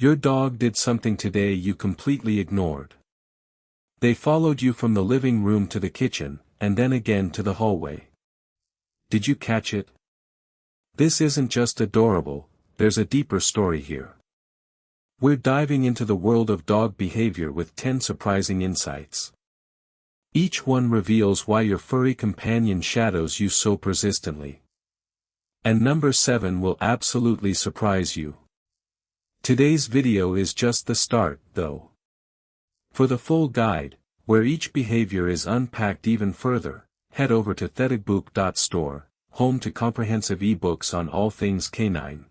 Your dog did something today you completely ignored. They followed you from the living room to the kitchen, and then again to the hallway. Did you catch it? This isn't just adorable, there's a deeper story here. We're diving into the world of dog behavior with 10 surprising insights. Each one reveals why your furry companion shadows you so persistently. And number 7 will absolutely surprise you. Today's video is just the start, though. For the full guide, where each behavior is unpacked even further, head over to thetigbook.store, home to comprehensive ebooks on all things canine.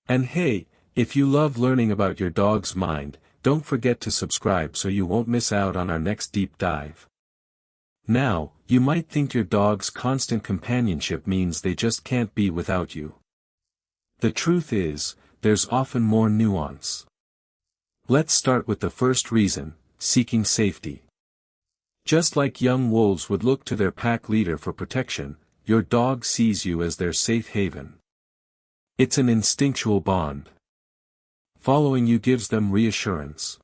And hey, if you love learning about your dog's mind, don't forget to subscribe so you won't miss out on our next deep dive. Now, you might think your dog's constant companionship means they just can't be without you. The truth is, there's often more nuance. Let's start with the first reason, seeking safety. Just like young wolves would look to their pack leader for protection, your dog sees you as their safe haven. It's an instinctual bond. Following you gives them reassurance.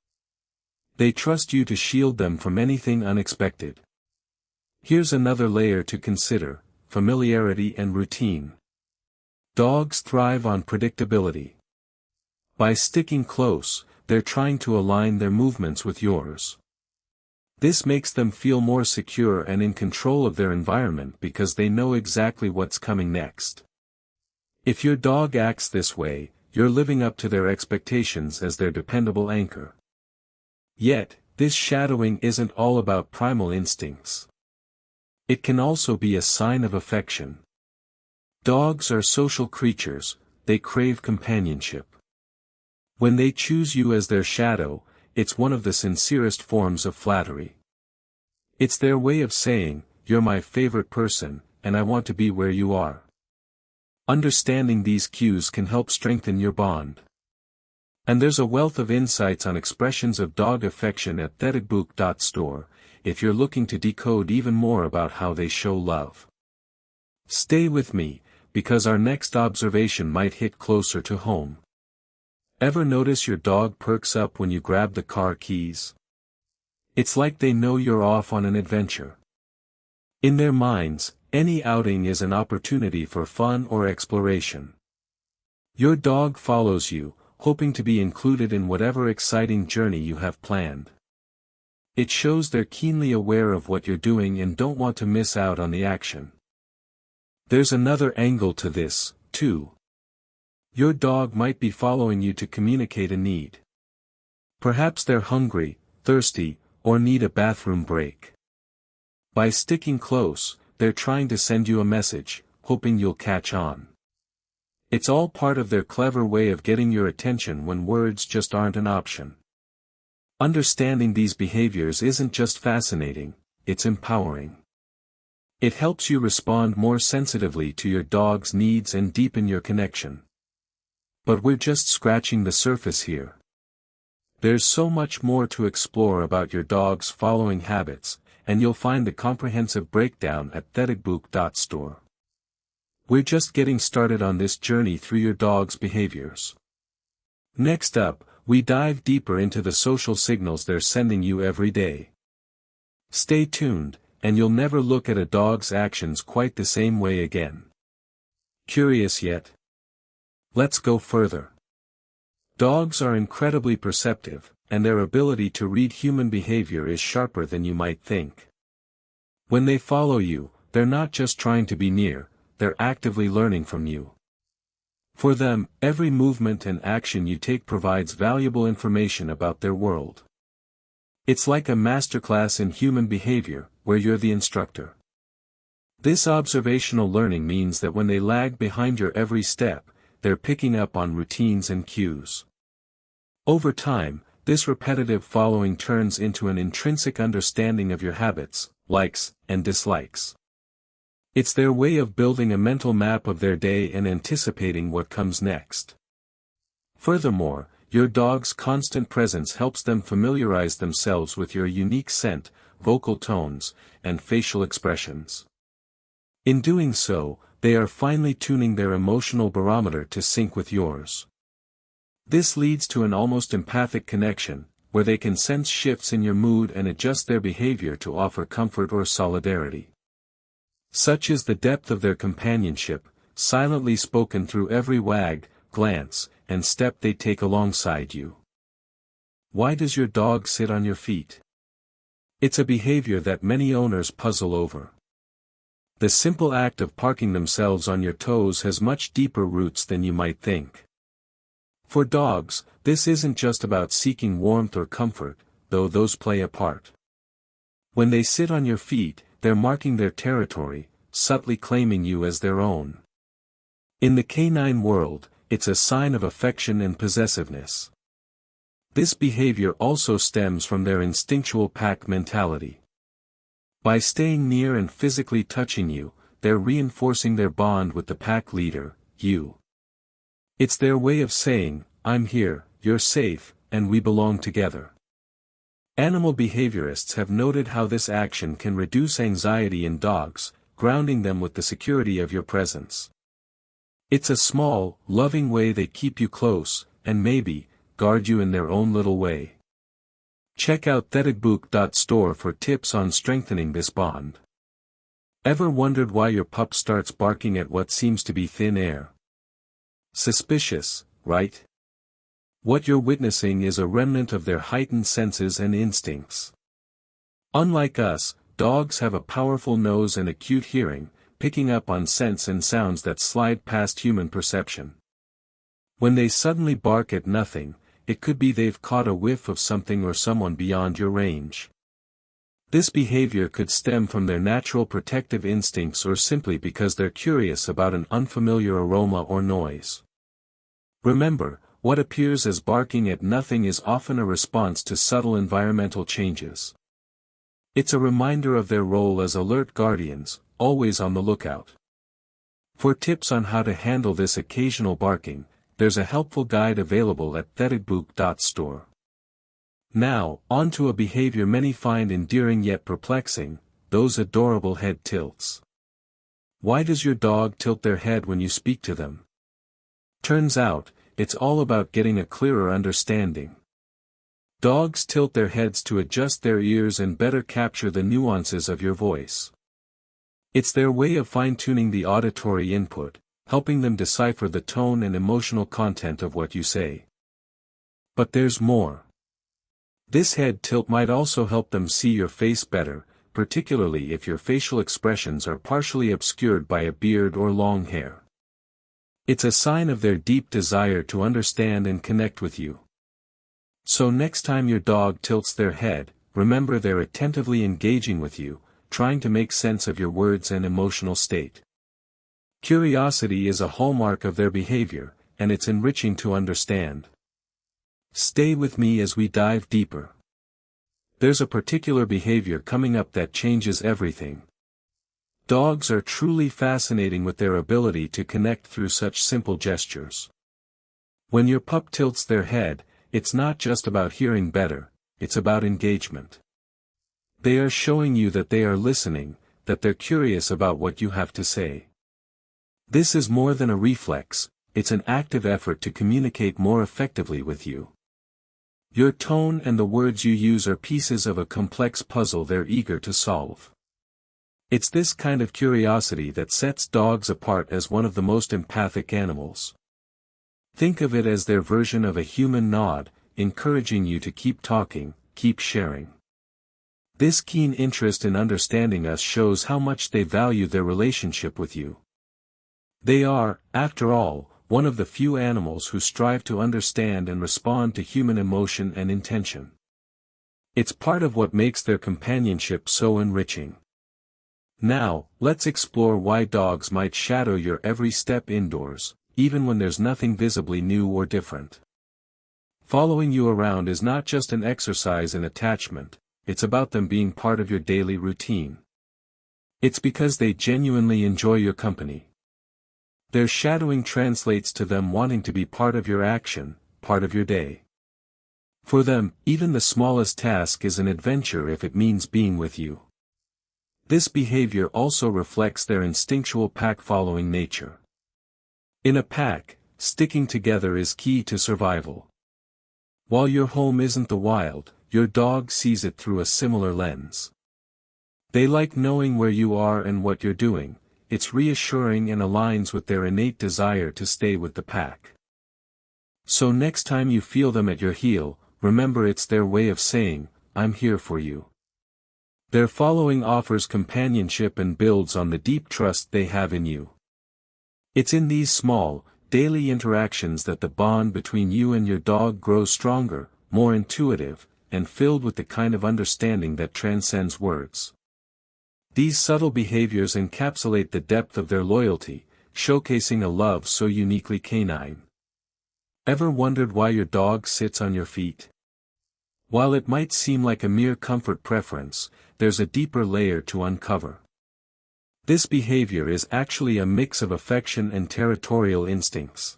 They trust you to shield them from anything unexpected. Here's another layer to consider, familiarity and routine. Dogs thrive on predictability. By sticking close, they're trying to align their movements with yours. This makes them feel more secure and in control of their environment because they know exactly what's coming next. If your dog acts this way, you're living up to their expectations as their dependable anchor. Yet, this shadowing isn't all about primal instincts. It can also be a sign of affection. Dogs are social creatures, they crave companionship. When they choose you as their shadow, it's one of the sincerest forms of flattery. It's their way of saying, "You're my favorite person, and I want to be where you are." Understanding these cues can help strengthen your bond. And there's a wealth of insights on expressions of dog affection at thetigbook.store, if you're looking to decode even more about how they show love. Stay with me, because our next observation might hit closer to home. Ever notice your dog perks up when you grab the car keys? It's like they know you're off on an adventure. In their minds, any outing is an opportunity for fun or exploration. Your dog follows you, hoping to be included in whatever exciting journey you have planned. It shows they're keenly aware of what you're doing and don't want to miss out on the action. There's another angle to this, too. Your dog might be following you to communicate a need. Perhaps they're hungry, thirsty, or need a bathroom break. By sticking close, they're trying to send you a message, hoping you'll catch on. It's all part of their clever way of getting your attention when words just aren't an option. Understanding these behaviors isn't just fascinating, it's empowering. It helps you respond more sensitively to your dog's needs and deepen your connection. But we're just scratching the surface here. There's so much more to explore about your dog's following habits, and you'll find the comprehensive breakdown at thetigbook.store. We're just getting started on this journey through your dog's behaviors. Next up, we dive deeper into the social signals they're sending you every day. Stay tuned, and you'll never look at a dog's actions quite the same way again. Curious yet? Let's go further. Dogs are incredibly perceptive, and their ability to read human behavior is sharper than you might think. When they follow you, they're not just trying to be near, they're actively learning from you. For them, every movement and action you take provides valuable information about their world. It's like a masterclass in human behavior, where you're the instructor. This observational learning means that when they lag behind your every step, they're picking up on routines and cues. Over time, this repetitive following turns into an intrinsic understanding of your habits, likes, and dislikes. It's their way of building a mental map of their day and anticipating what comes next. Furthermore, your dog's constant presence helps them familiarize themselves with your unique scent, vocal tones, and facial expressions. In doing so, they are finely tuning their emotional barometer to sync with yours. This leads to an almost empathic connection, where they can sense shifts in your mood and adjust their behavior to offer comfort or solidarity. Such is the depth of their companionship, silently spoken through every wag, glance, and step they take alongside you. Why does your dog sit on your feet? It's a behavior that many owners puzzle over. The simple act of parking themselves on your toes has much deeper roots than you might think. For dogs, this isn't just about seeking warmth or comfort, though those play a part. When they sit on your feet, they're marking their territory, subtly claiming you as their own. In the canine world, it's a sign of affection and possessiveness. This behavior also stems from their instinctual pack mentality. By staying near and physically touching you, they're reinforcing their bond with the pack leader, you. It's their way of saying, I'm here, you're safe, and we belong together. Animal behaviorists have noted how this action can reduce anxiety in dogs, grounding them with the security of your presence. It's a small, loving way they keep you close, and maybe, guard you in their own little way. Check out deepen.store for tips on strengthening this bond. Ever wondered why your pup starts barking at what seems to be thin air? Suspicious, right? What you're witnessing is a remnant of their heightened senses and instincts. Unlike us, dogs have a powerful nose and acute hearing, picking up on scents and sounds that slide past human perception. When they suddenly bark at nothing, it could be they've caught a whiff of something or someone beyond your range. This behavior could stem from their natural protective instincts or simply because they're curious about an unfamiliar aroma or noise. Remember, what appears as barking at nothing is often a response to subtle environmental changes. It's a reminder of their role as alert guardians, always on the lookout. For tips on how to handle this occasional barking, there's a helpful guide available at deepen.store. Now, on to a behavior many find endearing yet perplexing, those adorable head tilts. Why does your dog tilt their head when you speak to them? Turns out, it's all about getting a clearer understanding. Dogs tilt their heads to adjust their ears and better capture the nuances of your voice. It's their way of fine-tuning the auditory input, helping them decipher the tone and emotional content of what you say. But there's more. This head tilt might also help them see your face better, particularly if your facial expressions are partially obscured by a beard or long hair. It's a sign of their deep desire to understand and connect with you. So next time your dog tilts their head, remember they're attentively engaging with you, trying to make sense of your words and emotional state. Curiosity is a hallmark of their behavior, and it's enriching to understand. Stay with me as we dive deeper. There's a particular behavior coming up that changes everything. Dogs are truly fascinating with their ability to connect through such simple gestures. When your pup tilts their head, it's not just about hearing better, it's about engagement. They are showing you that they are listening, that they're curious about what you have to say. This is more than a reflex, it's an active effort to communicate more effectively with you. Your tone and the words you use are pieces of a complex puzzle they're eager to solve. It's this kind of curiosity that sets dogs apart as one of the most empathic animals. Think of it as their version of a human nod, encouraging you to keep talking, keep sharing. This keen interest in understanding us shows how much they value their relationship with you. They are, after all, one of the few animals who strive to understand and respond to human emotion and intention. It's part of what makes their companionship so enriching. Now, let's explore why dogs might shadow your every step indoors, even when there's nothing visibly new or different. Following you around is not just an exercise in attachment, it's about them being part of your daily routine. It's because they genuinely enjoy your company. Their shadowing translates to them wanting to be part of your action, part of your day. For them, even the smallest task is an adventure if it means being with you. This behavior also reflects their instinctual pack-following nature. In a pack, sticking together is key to survival. While your home isn't the wild, your dog sees it through a similar lens. They like knowing where you are and what you're doing. It's reassuring and aligns with their innate desire to stay with the pack. So next time you feel them at your heel, remember it's their way of saying, "I'm here for you." Their following offers companionship and builds on the deep trust they have in you. It's in these small, daily interactions that the bond between you and your dog grows stronger, more intuitive, and filled with the kind of understanding that transcends words. These subtle behaviors encapsulate the depth of their loyalty, showcasing a love so uniquely canine. Ever wondered why your dog sits on your feet? While it might seem like a mere comfort preference, there's a deeper layer to uncover. This behavior is actually a mix of affection and territorial instincts.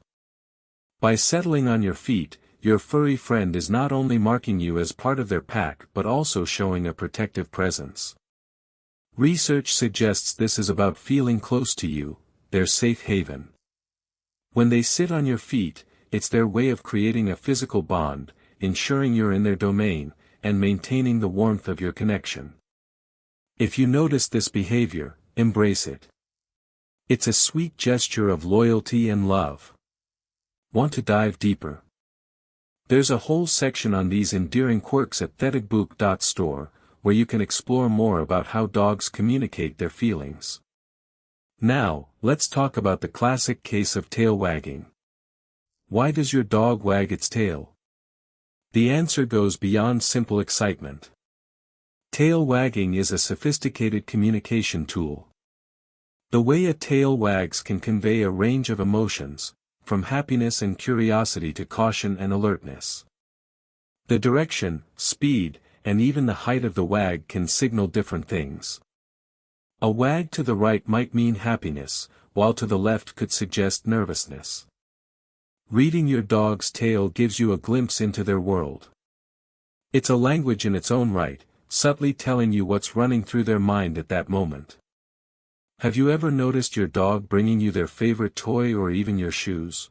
By settling on your feet, your furry friend is not only marking you as part of their pack but also showing a protective presence. Research suggests this is about feeling close to you, their safe haven. When they sit on your feet, it's their way of creating a physical bond, ensuring you're in their domain, and maintaining the warmth of your connection. If you notice this behavior, embrace it. It's a sweet gesture of loyalty and love. Want to dive deeper? There's a whole section on these endearing quirks at thedigbook.store, where you can explore more about how dogs communicate their feelings. Now, let's talk about the classic case of tail wagging. Why does your dog wag its tail? The answer goes beyond simple excitement. Tail wagging is a sophisticated communication tool. The way a tail wags can convey a range of emotions, from happiness and curiosity to caution and alertness. The direction, speed, and even the height of the wag can signal different things. A wag to the right might mean happiness, while to the left could suggest nervousness. Reading your dog's tail gives you a glimpse into their world. It's a language in its own right, subtly telling you what's running through their mind at that moment. Have you ever noticed your dog bringing you their favorite toy or even your shoes?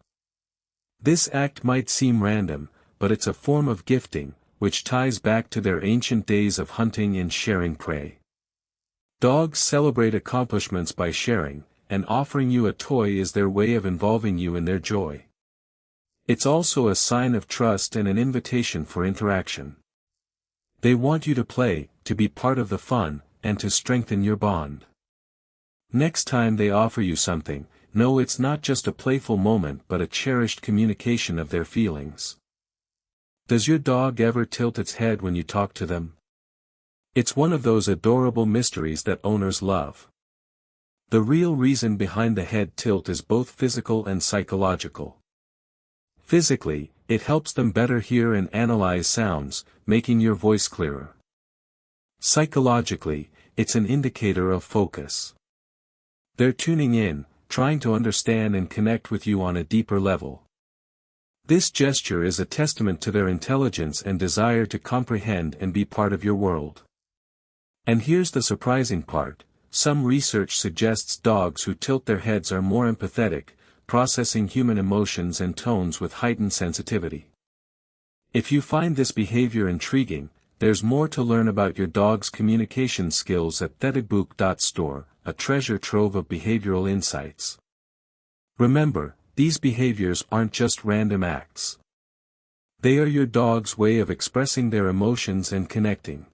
This act might seem random, but it's a form of gifting, which ties back to their ancient days of hunting and sharing prey. Dogs celebrate accomplishments by sharing, and offering you a toy is their way of involving you in their joy. It's also a sign of trust and an invitation for interaction. They want you to play, to be part of the fun, and to strengthen your bond. Next time they offer you something, know it's not just a playful moment but a cherished communication of their feelings. Does your dog ever tilt its head when you talk to them? It's one of those adorable mysteries that owners love. The real reason behind the head tilt is both physical and psychological. Physically, it helps them better hear and analyze sounds, making your voice clearer. Psychologically, it's an indicator of focus. They're tuning in, trying to understand and connect with you on a deeper level. This gesture is a testament to their intelligence and desire to comprehend and be part of your world. And here's the surprising part: some research suggests dogs who tilt their heads are more empathetic, processing human emotions and tones with heightened sensitivity. If you find this behavior intriguing, there's more to learn about your dog's communication skills at thedigbook.store, a treasure trove of behavioral insights. Remember, these behaviors aren't just random acts. They are your dog's way of expressing their emotions and connecting.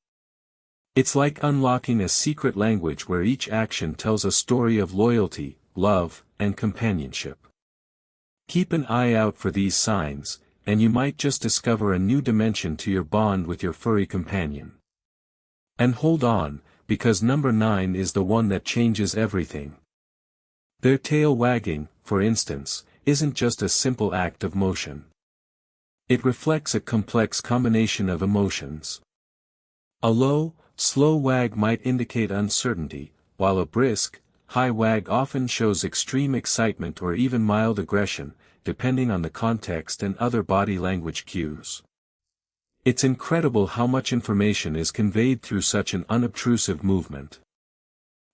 It's like unlocking a secret language where each action tells a story of loyalty, love, and companionship. Keep an eye out for these signs, and you might just discover a new dimension to your bond with your furry companion. And hold on, because number 9 is the one that changes everything. Their tail wagging, for instance, isn't just a simple act of motion. It reflects a complex combination of emotions. A low, slow wag might indicate uncertainty, while a brisk, high wag often shows extreme excitement or even mild aggression, depending on the context and other body language cues. It's incredible how much information is conveyed through such an unobtrusive movement.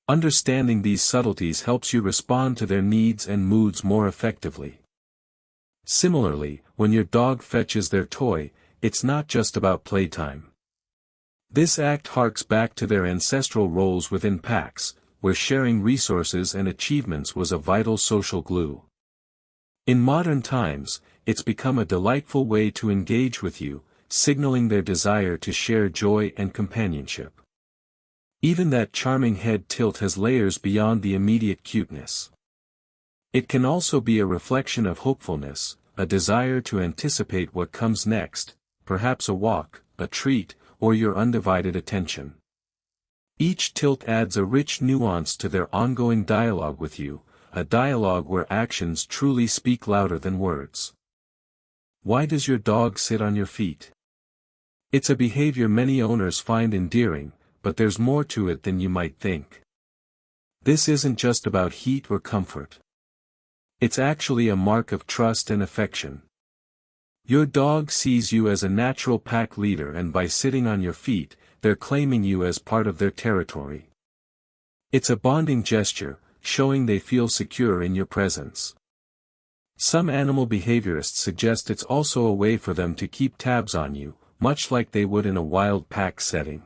Understanding these subtleties helps you respond to their needs and moods more effectively. Similarly, when your dog fetches their toy, it's not just about playtime. This act harks back to their ancestral roles within packs, where sharing resources and achievements was a vital social glue. In modern times, it's become a delightful way to engage with you, signaling their desire to share joy and companionship. Even that charming head tilt has layers beyond the immediate cuteness. It can also be a reflection of hopefulness, a desire to anticipate what comes next, perhaps a walk, a treat, or your undivided attention. Each tilt adds a rich nuance to their ongoing dialogue with you, a dialogue where actions truly speak louder than words. Why does your dog sit on your feet? It's a behavior many owners find endearing, but there's more to it than you might think. This isn't just about heat or comfort. It's actually a mark of trust and affection. Your dog sees you as a natural pack leader, and by sitting on your feet, they're claiming you as part of their territory. It's a bonding gesture, showing they feel secure in your presence. Some animal behaviorists suggest it's also a way for them to keep tabs on you, much like they would in a wild pack setting.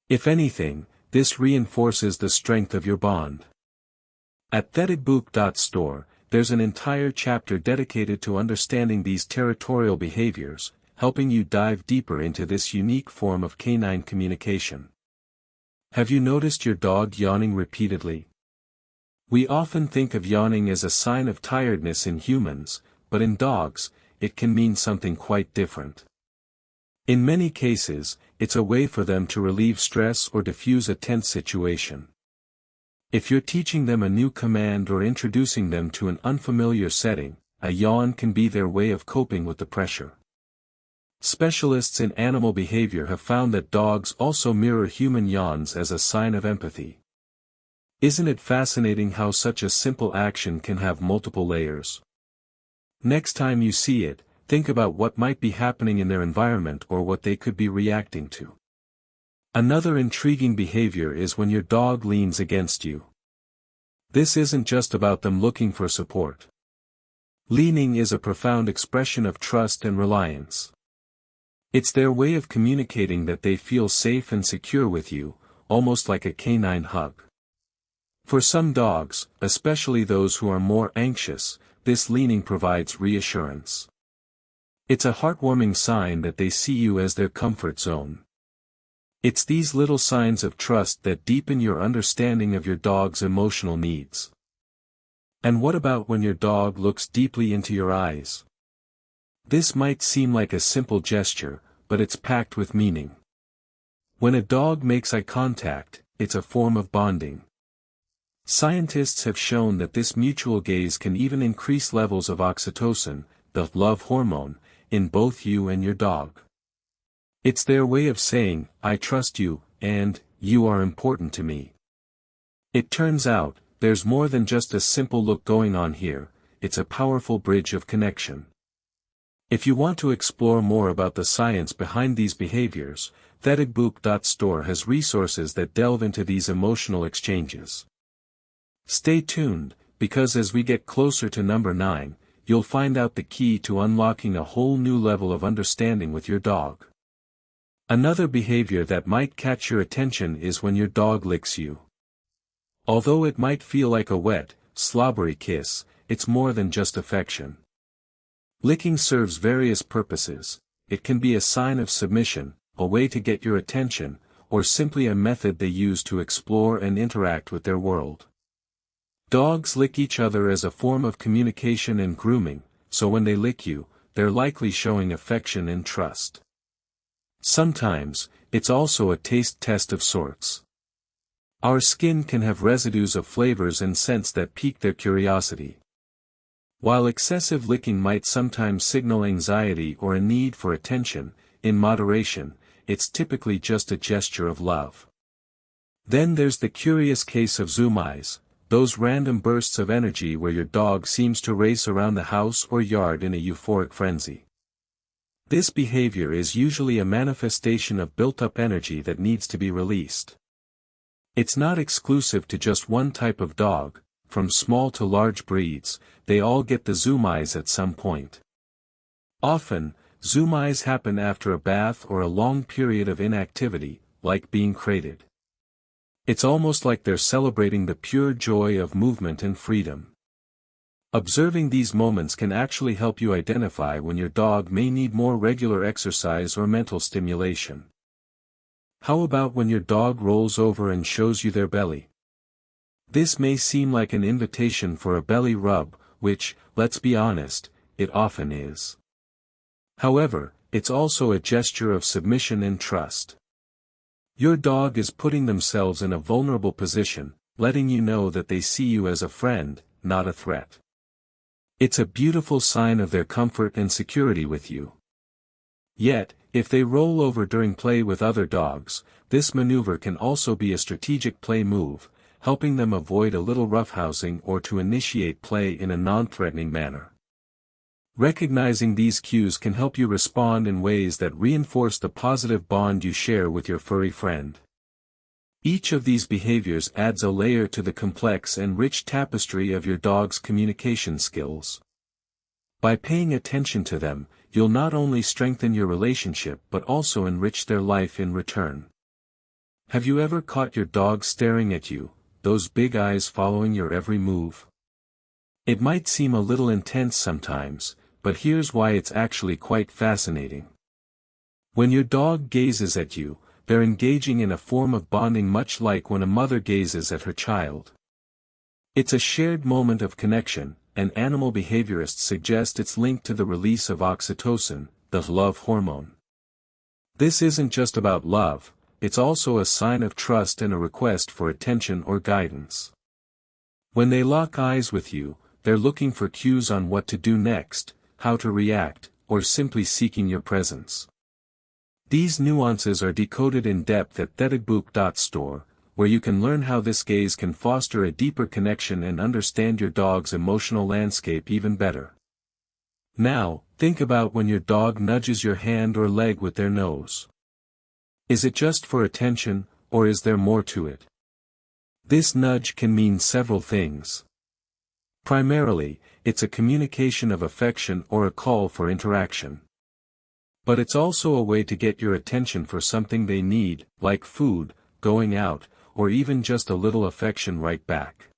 If anything, this reinforces the strength of your bond. At deepen.store, there's an entire chapter dedicated to understanding these territorial behaviors, helping you dive deeper into this unique form of canine communication. Have you noticed your dog yawning repeatedly? We often think of yawning as a sign of tiredness in humans, but in dogs, it can mean something quite different. In many cases, it's a way for them to relieve stress or diffuse a tense situation. If you're teaching them a new command or introducing them to an unfamiliar setting, a yawn can be their way of coping with the pressure. Specialists in animal behavior have found that dogs also mirror human yawns as a sign of empathy. Isn't it fascinating how such a simple action can have multiple layers? Next time you see it, think about what might be happening in their environment or what they could be reacting to. Another intriguing behavior is when your dog leans against you. This isn't just about them looking for support. Leaning is a profound expression of trust and reliance. It's their way of communicating that they feel safe and secure with you, almost like a canine hug. For some dogs, especially those who are more anxious, this leaning provides reassurance. It's a heartwarming sign that they see you as their comfort zone. It's these little signs of trust that deepen your understanding of your dog's emotional needs. And what about when your dog looks deeply into your eyes? This might seem like a simple gesture, but it's packed with meaning. When a dog makes eye contact, it's a form of bonding. Scientists have shown that this mutual gaze can even increase levels of oxytocin, the love hormone, in both you and your dog. It's their way of saying, I trust you, and, you are important to me. It turns out, there's more than just a simple look going on here, it's a powerful bridge of connection. If you want to explore more about the science behind these behaviors, deepen.store has resources that delve into these emotional exchanges. Stay tuned, because as we get closer to number 9, you'll find out the key to unlocking a whole new level of understanding with your dog. Another behavior that might catch your attention is when your dog licks you. Although it might feel like a wet, slobbery kiss, it's more than just affection. Licking serves various purposes. It can be a sign of submission, a way to get your attention, or simply a method they use to explore and interact with their world. Dogs lick each other as a form of communication and grooming, so when they lick you, they're likely showing affection and trust. Sometimes, it's also a taste test of sorts. Our skin can have residues of flavors and scents that pique their curiosity. While excessive licking might sometimes signal anxiety or a need for attention, in moderation, it's typically just a gesture of love. Then there's the curious case of zoom eyes, those random bursts of energy where your dog seems to race around the house or yard in a euphoric frenzy. This behavior is usually a manifestation of built-up energy that needs to be released. It's not exclusive to just one type of dog, from small to large breeds, they all get the zoom eyes at some point. Often, zoom eyes happen after a bath or a long period of inactivity, like being crated. It's almost like they're celebrating the pure joy of movement and freedom. Observing these moments can actually help you identify when your dog may need more regular exercise or mental stimulation. How about when your dog rolls over and shows you their belly? This may seem like an invitation for a belly rub, which, let's be honest, it often is. However, it's also a gesture of submission and trust. Your dog is putting themselves in a vulnerable position, letting you know that they see you as a friend, not a threat. It's a beautiful sign of their comfort and security with you. Yet, if they roll over during play with other dogs, this maneuver can also be a strategic play move, helping them avoid a little roughhousing or to initiate play in a non-threatening manner. Recognizing these cues can help you respond in ways that reinforce the positive bond you share with your furry friend. Each of these behaviors adds a layer to the complex and rich tapestry of your dog's communication skills. By paying attention to them, you'll not only strengthen your relationship but also enrich their life in return. Have you ever caught your dog staring at you, those big eyes following your every move? It might seem a little intense sometimes, but here's why it's actually quite fascinating. When your dog gazes at you, they're engaging in a form of bonding much like when a mother gazes at her child. It's a shared moment of connection, and animal behaviorists suggest it's linked to the release of oxytocin, the love hormone. This isn't just about love, it's also a sign of trust and a request for attention or guidance. When they lock eyes with you, they're looking for cues on what to do next, how to react, or simply seeking your presence. These nuances are decoded in depth at deepen.store, where you can learn how this gaze can foster a deeper connection and understand your dog's emotional landscape even better. Now, think about when your dog nudges your hand or leg with their nose. Is it just for attention, or is there more to it? This nudge can mean several things. Primarily, it's a communication of affection or a call for interaction. But it's also a way to get your attention for something they need, like food, going out, or even just a little affection right back.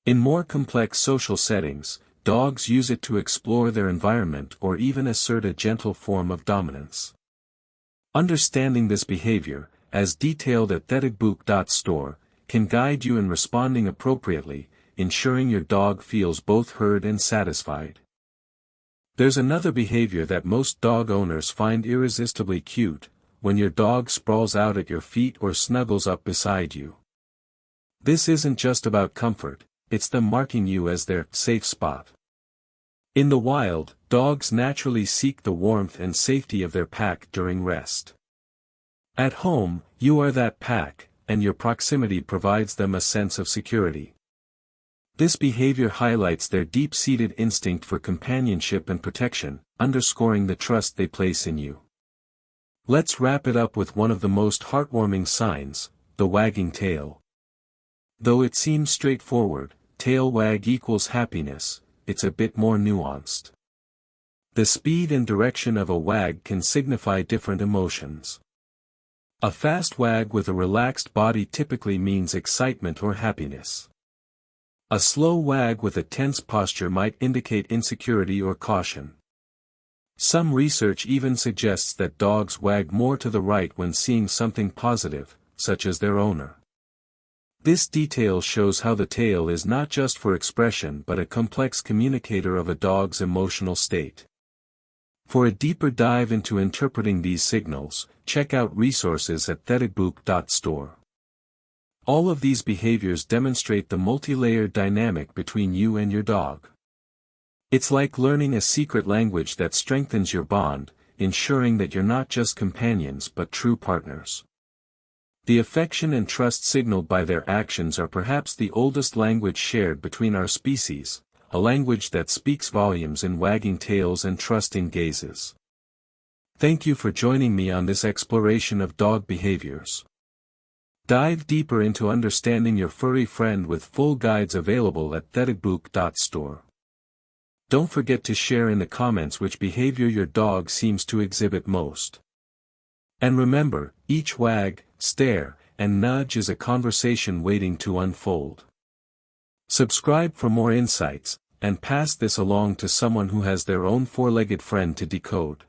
In more complex social settings, dogs use it to explore their environment or even assert a gentle form of dominance. Understanding this behavior, as detailed at deepen.store, can guide you in responding appropriately, ensuring your dog feels both heard and satisfied. There's another behavior that most dog owners find irresistibly cute, when your dog sprawls out at your feet or snuggles up beside you. This isn't just about comfort, it's them marking you as their safe spot. In the wild, dogs naturally seek the warmth and safety of their pack during rest. At home, you are that pack, and your proximity provides them a sense of security. This behavior highlights their deep-seated instinct for companionship and protection, underscoring the trust they place in you. Let's wrap it up with one of the most heartwarming signs, the wagging tail. Though it seems straightforward, tail wag equals happiness, it's a bit more nuanced. The speed and direction of a wag can signify different emotions. A fast wag with a relaxed body typically means excitement or happiness. A slow wag with a tense posture might indicate insecurity or caution. Some research even suggests that dogs wag more to the right when seeing something positive, such as their owner. This detail shows how the tail is not just for expression but a complex communicator of a dog's emotional state. For a deeper dive into interpreting these signals, check out resources at deepen.store. All of these behaviors demonstrate the multi-layered dynamic between you and your dog. It's like learning a secret language that strengthens your bond, ensuring that you're not just companions but true partners. The affection and trust signaled by their actions are perhaps the oldest language shared between our species, a language that speaks volumes in wagging tails and trusting gazes. Thank you for joining me on this exploration of dog behaviors. Dive deeper into understanding your furry friend with full guides available at thetabook.store. Don't forget to share in the comments which behavior your dog seems to exhibit most. And remember, each wag, stare, and nudge is a conversation waiting to unfold. Subscribe for more insights, and pass this along to someone who has their own four-legged friend to decode.